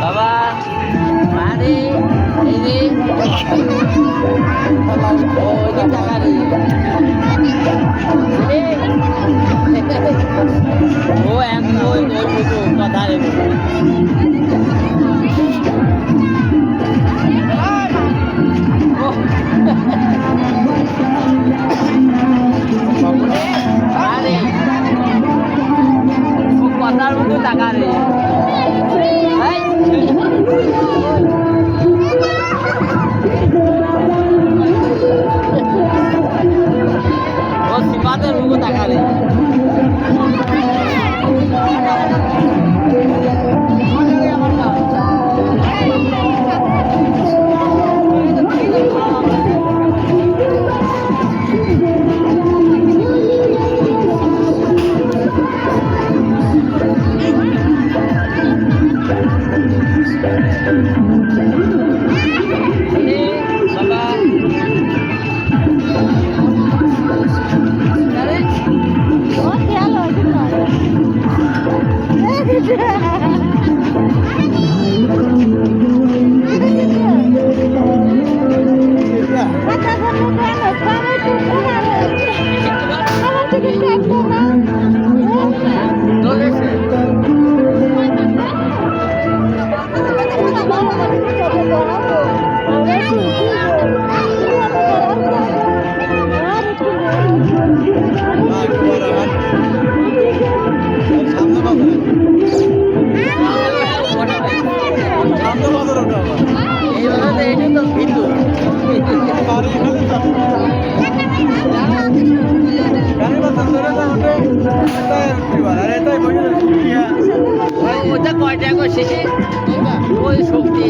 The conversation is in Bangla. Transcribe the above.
বাবা মারে এই রে ওই যে টাকা রে ও এক ওই মতো কথা রে আরে কথার মতো টাকা রে ও সিপাতের মুখ টাকা রে কয়টা শেষে ওই শক্তি